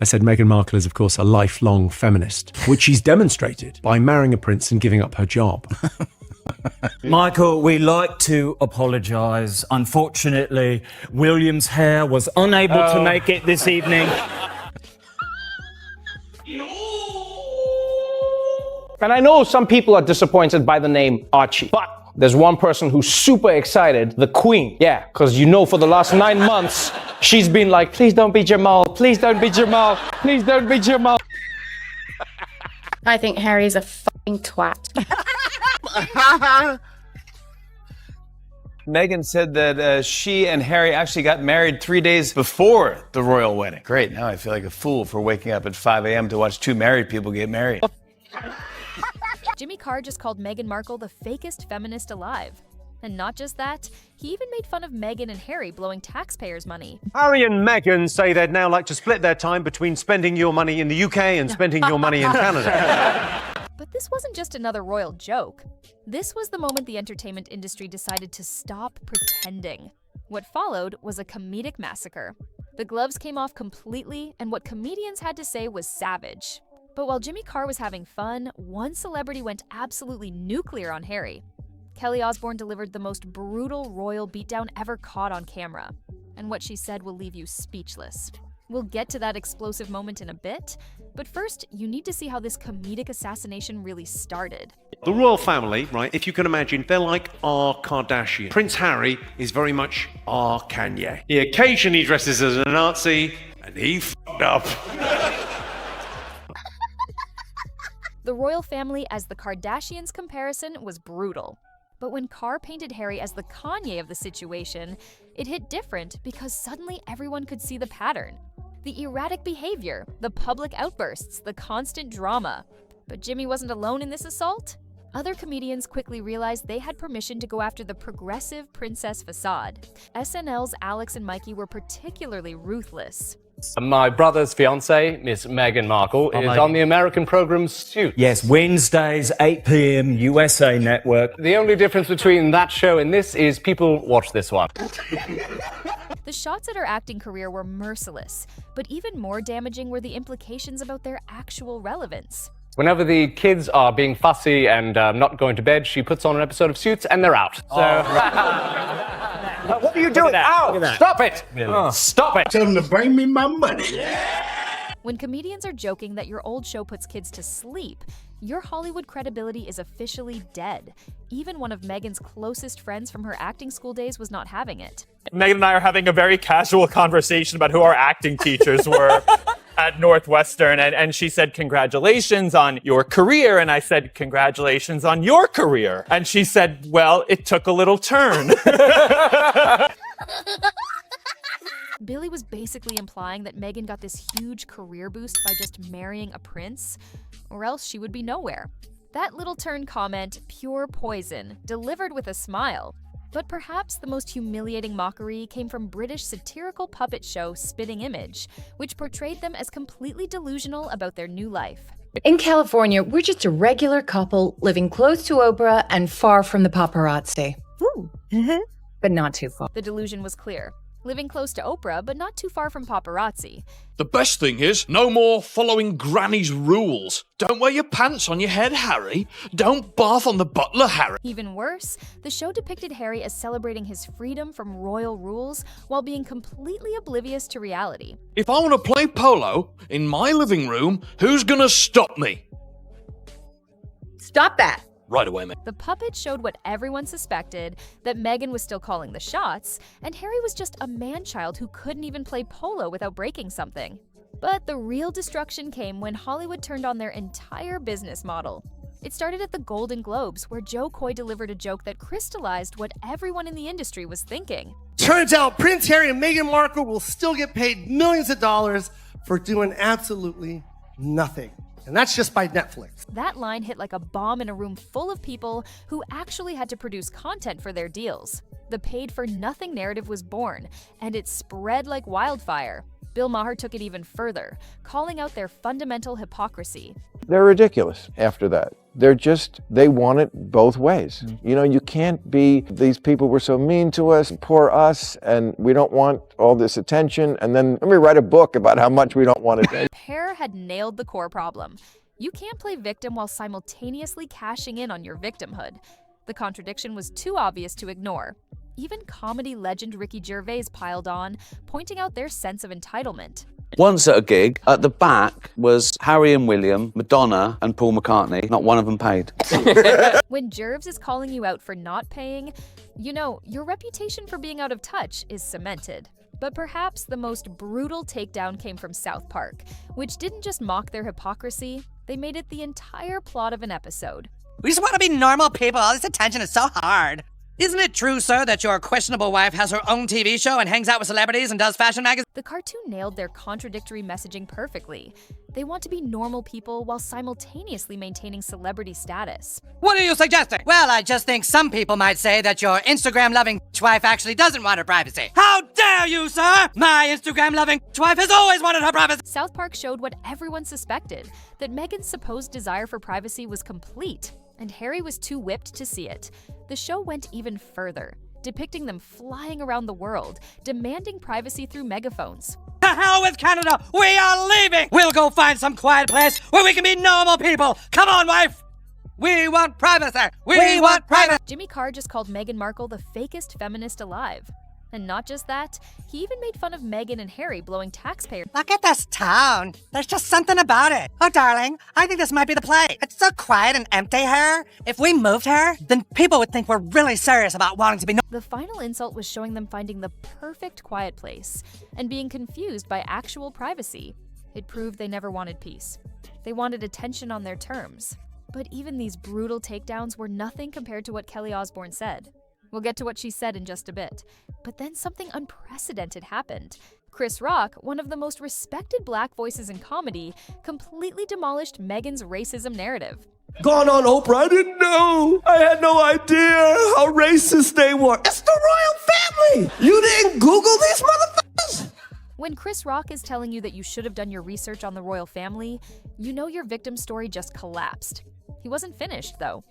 I said Meghan Markle is, of course, a lifelong feminist, which she's demonstrated by marrying a prince and giving up her job. Michael, we like to apologise. Unfortunately, William's hair was unable to make it this evening. And I know some people are disappointed by the name Archie, but there's one person who's super excited, the Queen. Yeah, because you know for the last 9 months, she's been like, please don't be Jamal, please don't be Jamal, please don't be Jamal. I think Harry's a fucking twat. Meghan said that she and Harry actually got married 3 days before the royal wedding. Great, now I feel like a fool for waking up at 5 a.m. to watch two married people get married. Jimmy Carr just called Meghan Markle the fakest feminist alive. And not just that, he even made fun of Meghan and Harry blowing taxpayers' money. Harry and Meghan say they'd now like to split their time between spending your money in the UK and spending your money in Canada. But this wasn't just another royal joke. This was the moment the entertainment industry decided to stop pretending. What followed was a comedic massacre. The gloves came off completely, and what comedians had to say was savage. But while Jimmy Carr was having fun, one celebrity went absolutely nuclear on Harry. Kelly Osbourne delivered the most brutal royal beatdown ever caught on camera. And what she said will leave you speechless. We'll get to that explosive moment in a bit, but first, you need to see how this comedic assassination really started. The royal family, right, if you can imagine, they're like our Kardashian. Prince Harry is very much our Kanye. He occasionally dresses as a Nazi, and he f***ed up. The royal family as the Kardashians comparison was brutal. But when Carr painted Harry as the Kanye of the situation, it hit different because suddenly everyone could see the pattern. The erratic behavior, the public outbursts, the constant drama. But Jimmy wasn't alone in this assault. Other comedians quickly realized they had permission to go after the progressive princess facade. SNL's Alex and Mikey were particularly ruthless. My brother's fiancée, Miss Meghan Markle, is on the American program Suits. Yes, Wednesdays, 8 p.m, USA Network. The only difference between that show and this is people watch this one. The shots at her acting career were merciless, but even more damaging were the implications about their actual relevance. Whenever the kids are being fussy and not going to bed, she puts on an episode of Suits and they're out. So. What are you doing? Ow! Stop it! Stop it! Tell them to bring me my money. When comedians are joking that your old show puts kids to sleep, your Hollywood credibility is officially dead. Even one of Meghan's closest friends from her acting school days was not having it. Meghan and I are having a very casual conversation about who our acting teachers were at Northwestern, and she said, congratulations on your career, and I said, congratulations on your career. And she said, well, it took a little turn. Billy was basically implying that Meghan got this huge career boost by just marrying a prince, or else she would be nowhere. That little turn comment, pure poison, delivered with a smile. But perhaps the most humiliating mockery came from British satirical puppet show Spitting Image, which portrayed them as completely delusional about their new life. In California, we're just a regular couple living close to Oprah and far from the paparazzi. Ooh. But not too far. The delusion was clear. Living close to Oprah, but not too far from paparazzi. The best thing is, no more following Granny's rules. Don't wear your pants on your head, Harry. Don't barf on the butler, Harry. Even worse, the show depicted Harry as celebrating his freedom from royal rules while being completely oblivious to reality. If I want to play polo in my living room, who's gonna stop me? Stop that. Right away, mate. The puppet showed what everyone suspected, that Meghan was still calling the shots, and Harry was just a man-child who couldn't even play polo without breaking something. But the real destruction came when Hollywood turned on their entire business model. It started at the Golden Globes, where Joe Coy delivered a joke that crystallized what everyone in the industry was thinking. Turns out Prince Harry and Meghan Markle will still get paid millions of dollars for doing absolutely nothing. And that's just by Netflix. That line hit like a bomb in a room full of people who actually had to produce content for their deals. The paid-for-nothing narrative was born, and it spread like wildfire. Bill Maher took it even further, calling out their fundamental hypocrisy. They're ridiculous after that. They want it both ways. You know, you can't be, these people were so mean to us, poor us, and we don't want all this attention, and then let me write a book about how much we don't want it. The pair had nailed the core problem. You can't play victim while simultaneously cashing in on your victimhood. The contradiction was too obvious to ignore. Even comedy legend Ricky Gervais piled on, pointing out their sense of entitlement. Once at a gig, at the back was Harry and William, Madonna and Paul McCartney. Not one of them paid. When Gervais is calling you out for not paying, you know, your reputation for being out of touch is cemented. But perhaps the most brutal takedown came from South Park, which didn't just mock their hypocrisy, they made it the entire plot of an episode. We just want to be normal people. All this attention is so hard. Isn't it true, sir, that your questionable wife has her own TV show and hangs out with celebrities and does fashion magazines? The cartoon nailed their contradictory messaging perfectly. They want to be normal people while simultaneously maintaining celebrity status. What are you suggesting? Well, I just think some people might say that your Instagram-loving wife actually doesn't want her privacy. How dare you, sir? My Instagram-loving wife has always wanted her privacy. South Park showed what everyone suspected, that Meghan's supposed desire for privacy was complete, and Harry was too whipped to see it. The show went even further, depicting them flying around the world, demanding privacy through megaphones. To hell with Canada! We are leaving! We'll go find some quiet place where we can be normal people! Come on, wife! We want privacy! We want privacy! Jimmy Carr just called Meghan Markle the fakest feminist alive. And not just that, he even made fun of Meghan and Harry blowing taxpayers. Look at this town. There's just something about it. Oh, darling, I think this might be the play. It's so quiet and empty here. If we moved here, then people would think we're really serious about wanting to be. The final insult was showing them finding the perfect quiet place and being confused by actual privacy. It proved they never wanted peace. They wanted attention on their terms. But even these brutal takedowns were nothing compared to what Kelly Osbourne said. We'll get to what she said in just a bit. But then something unprecedented happened. Chris Rock, one of the most respected black voices in comedy, completely demolished Meghan's racism narrative. Gone on, Oprah. I didn't know. I had no idea how racist they were. It's the royal family. You didn't Google these motherfuckers? When Chris Rock is telling you that you should have done your research on the royal family, you know your victim's story just collapsed. He wasn't finished, though.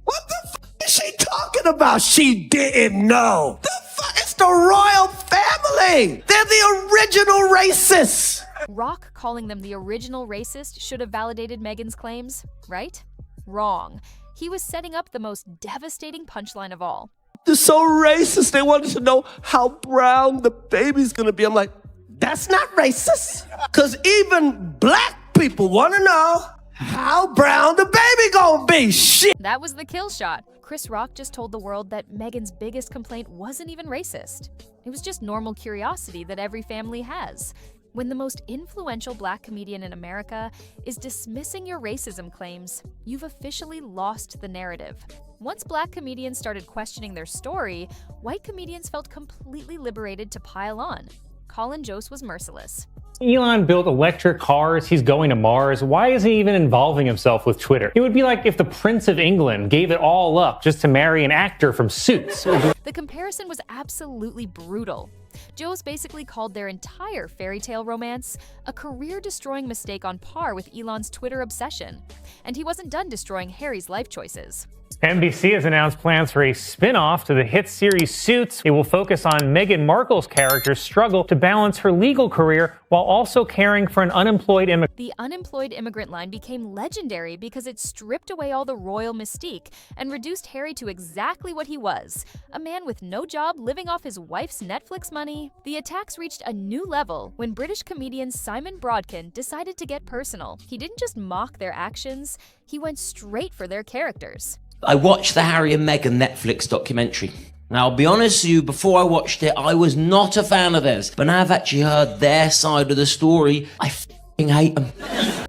What the fuck is she talking about? She didn't know. The fuck? It's the royal family. They're the original racists. Rock calling them the original racist should have validated Meghan's claims, right? Wrong. He was setting up the most devastating punchline of all. They're so racist. They wanted to know how brown the baby's gonna be. I'm like, that's not racist. Because even black people want to know how brown the baby gonna be. Shit. That was the kill shot. Chris Rock just told the world that Meghan's biggest complaint wasn't even racist. It was just normal curiosity that every family has. When the most influential black comedian in America is dismissing your racism claims, you've officially lost the narrative. Once black comedians started questioning their story, white comedians felt completely liberated to pile on. Colin Jost was merciless. Elon built electric cars, he's going to Mars. Why is he even involving himself with Twitter? It would be like if the Prince of England gave it all up just to marry an actor from Suits. The comparison was absolutely brutal. Jost basically called their entire fairy tale romance a career-destroying mistake on par with Elon's Twitter obsession. And he wasn't done destroying Harry's life choices. NBC has announced plans for a spin-off to the hit series Suits. It will focus on Meghan Markle's character's struggle to balance her legal career while also caring for an unemployed immigrant. The unemployed immigrant line became legendary because it stripped away all the royal mystique and reduced Harry to exactly what he was, a man with no job living off his wife's Netflix money. The attacks reached a new level when British comedian Simon Brodkin decided to get personal. He didn't just mock their actions, he went straight for their characters. I watched the Harry and Meghan Netflix documentary. Now, I'll be honest with you, before I watched it, I was not a fan of theirs. But now I've actually heard their side of the story, I f***ing hate them.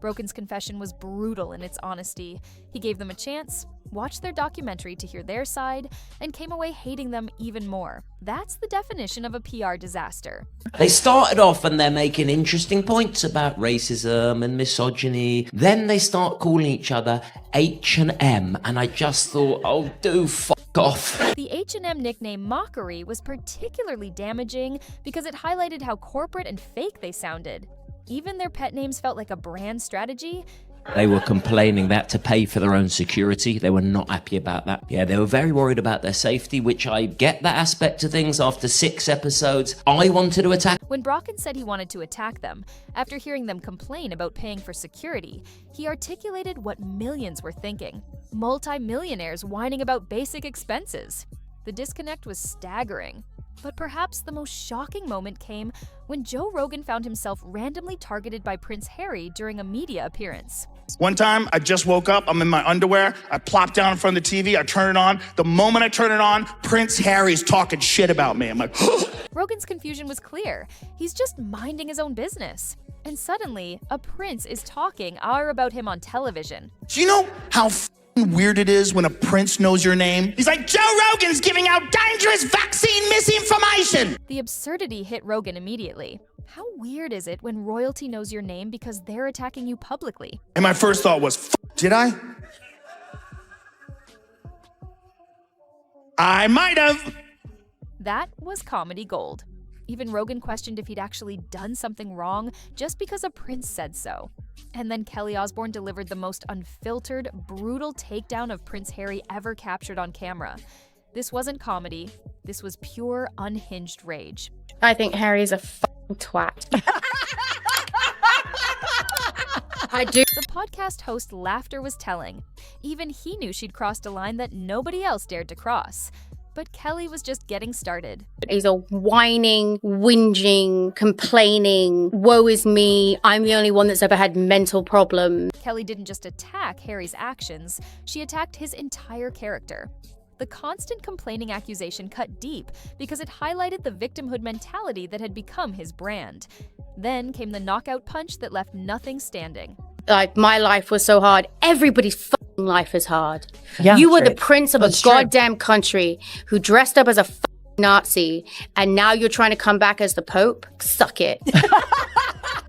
Brodkin's confession was brutal in its honesty. He gave them a chance, watched their documentary to hear their side, and came away hating them even more. That's the definition of a PR disaster. They started off and they're making interesting points about racism and misogyny. Then they start calling each other H and M, and I just thought, oh, do fuck off. The H&M nickname mockery was particularly damaging because it highlighted how corporate and fake they sounded. Even their pet names felt like a brand strategy. They were complaining they had to pay for their own security. They were not happy about that. Yeah, they were very worried about their safety, which I get that aspect of things. After 6 episodes, I wanted to attack. When Brocken said he wanted to attack them, after hearing them complain about paying for security, he articulated what millions were thinking. Multi-millionaires whining about basic expenses. The disconnect was staggering. But perhaps the most shocking moment came when Joe Rogan found himself randomly targeted by Prince Harry during a media appearance. One time, I just woke up, I'm in my underwear, I plop down in front of the TV, I turn it on. The moment I turn it on, Prince Harry's talking shit about me. I'm like, Rogan's confusion was clear. He's just minding his own business. And suddenly, a prince is talking about him on television. do you know how weird it is when a prince knows your name? He's like, Joe Rogan's giving out dangerous vaccine misinformation. The absurdity hit Rogan immediately. How weird is it when royalty knows your name because they're attacking you publicly? And my first thought was, did I? I might have. That was comedy gold. Even Rogan questioned if he'd actually done something wrong just because a prince said so. And then Kelly Osbourne delivered the most unfiltered, brutal takedown of Prince Harry ever captured on camera. This wasn't comedy. This was pure, unhinged rage. I think Harry's a twat. I do. The podcast host laughter was telling. Even he knew she'd crossed a line that nobody else dared to cross. But Kelly was just getting started. He's a whining, whinging, complaining, woe is me, I'm the only one that's ever had mental problems. Kelly didn't just attack Harry's actions, she attacked his entire character. The constant complaining accusation cut deep because it highlighted the victimhood mentality that had become his brand. Then came the knockout punch that left nothing standing. Like, my life was so hard. Everybody's life is hard. Yeah, you were true. the prince of That's a true. goddamn country who dressed up as a Nazi, and now you're trying to come back as the Pope? Suck it.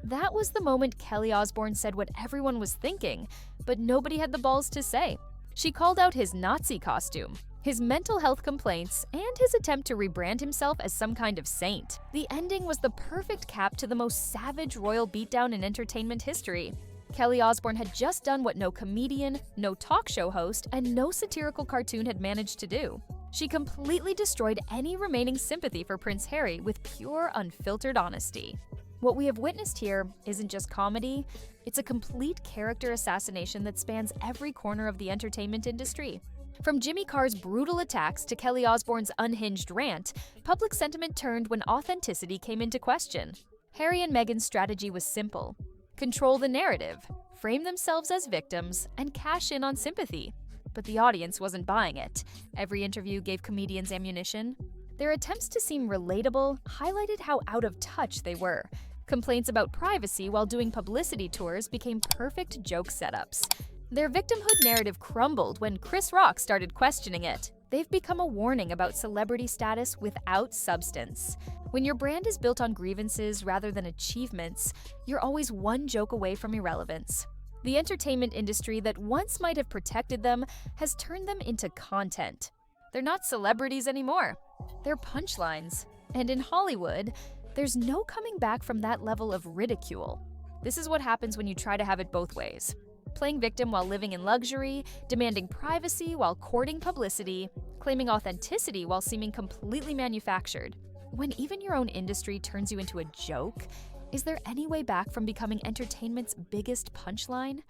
That was the moment Kelly Osbourne said what everyone was thinking, but nobody had the balls to say. She called out his Nazi costume, his mental health complaints, and his attempt to rebrand himself as some kind of saint. The ending was the perfect cap to the most savage royal beatdown in entertainment history. Kelly Osbourne had just done what no comedian, no talk show host, and no satirical cartoon had managed to do. She completely destroyed any remaining sympathy for Prince Harry with pure, unfiltered honesty. What we have witnessed here isn't just comedy, it's a complete character assassination that spans every corner of the entertainment industry. From Jimmy Carr's brutal attacks to Kelly Osbourne's unhinged rant, public sentiment turned when authenticity came into question. Harry and Meghan's strategy was simple. Control the narrative, frame themselves as victims, and cash in on sympathy. But the audience wasn't buying it. Every interview gave comedians ammunition. Their attempts to seem relatable highlighted how out of touch they were. Complaints about privacy while doing publicity tours became perfect joke setups. Their victimhood narrative crumbled when Chris Rock started questioning it. They've become a warning about celebrity status without substance. When your brand is built on grievances rather than achievements, you're always one joke away from irrelevance. The entertainment industry that once might have protected them has turned them into content. They're not celebrities anymore. They're punchlines. And in Hollywood, there's no coming back from that level of ridicule. This is what happens when you try to have it both ways. Playing victim while living in luxury, demanding privacy while courting publicity, claiming authenticity while seeming completely manufactured. When even your own industry turns you into a joke, is there any way back from becoming entertainment's biggest punchline?